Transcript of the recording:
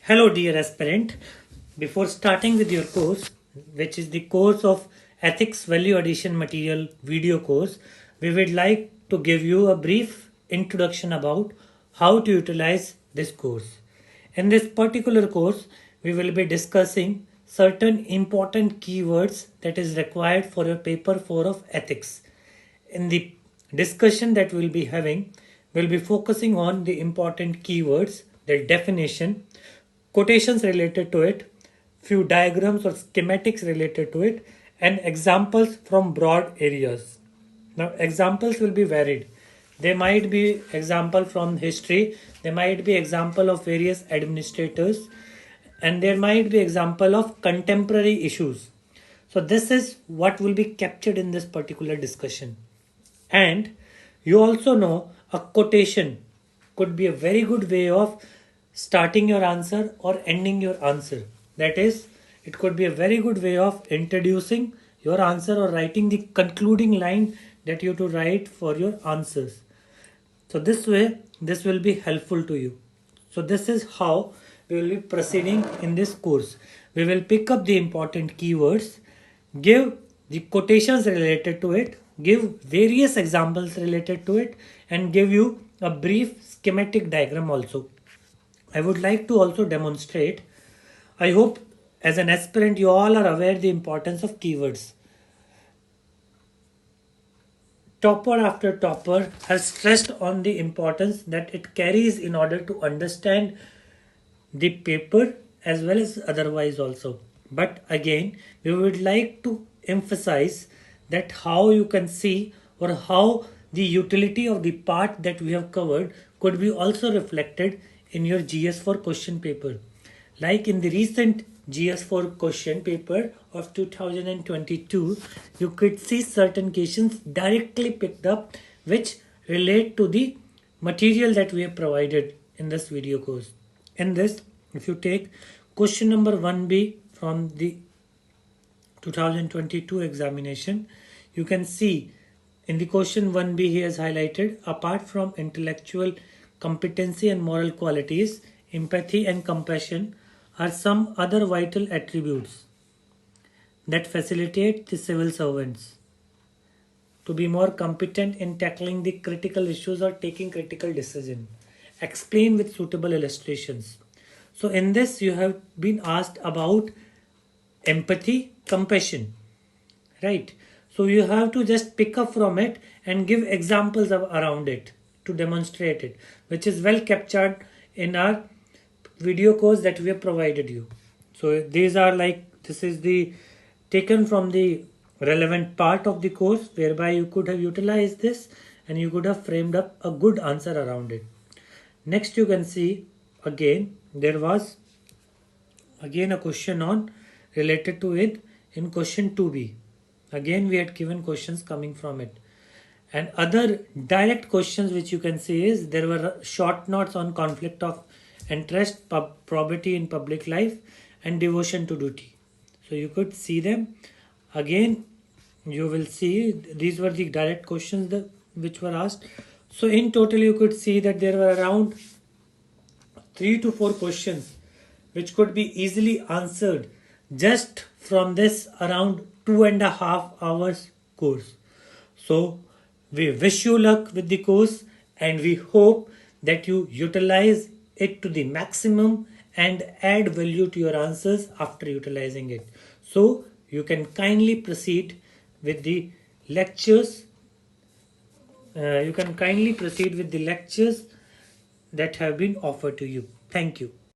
Hello dear aspirant, before starting with your course, which is the course of Ethics Value Addition Material video course, we would like to give you a brief introduction about how to utilize this course. In this particular course, we will be discussing certain important keywords that is required for your paper 4 of ethics. In the discussion that we'll be having, we'll be focusing on the important keywords, their definition, quotations related to it, few diagrams or schematics related to it, and examples from broad areas. Now, examples will be varied. They might be example from history, they might be example of various administrators, and there might be example of contemporary issues. So this is what will be captured in this particular discussion. And you also know a quotation could be a very good way of starting your answer or ending your answer. That is, it could be a very good way of introducing your answer or writing the concluding line that you have to write for your answers. So this way, this will be helpful to you. So this is how we will be proceeding in this course. We will pick up the important keywords, give the quotations related to it, give various examples related to it, and give you a brief schematic diagram also. I would like to also demonstrate. I hope as an aspirant you all are aware the importance of keywords. Topper after topper has stressed on the importance that it carries in order to understand the paper as well as otherwise also. But again, we would like to emphasize that how you can see or how the utility of the part that we have covered could be also reflected in your GS4 question paper. Like in the recent GS4 question paper of 2022, you could see certain questions directly picked up which relate to the material that we have provided in this video course. In this, if you take question number 1B from the 2022 examination, you can see in the question 1B he has highlighted, apart from intellectual competency and moral qualities, empathy and compassion are some other vital attributes that facilitate the civil servants to be more competent in tackling the critical issues or taking critical decisions. Explain with suitable illustrations. So in this you have been asked about empathy, compassion, right? So you have to just pick up from it and give examples around it to demonstrate it, which is well captured in our video course that we have provided you. So these are like, this is the taken from the relevant part of the course whereby you could have utilized this and you could have framed up a good answer around it. Next you can see again there was again a question on related to it in question 2B. Again we had given questions coming from it. And other direct questions which you can see is there were short notes on conflict of interest, probity in public life, and devotion to duty. So you could see them. Again, you will see these were the direct questions which were asked. So in total, you could see that there were around 3 to 4 questions which could be easily answered just from this around 2.5 hours course. So we wish you luck with the course and we hope that you utilize it to the maximum and add value to your answers after utilizing it. So you can kindly proceed with the lectures. That have been offered to you. Thank you.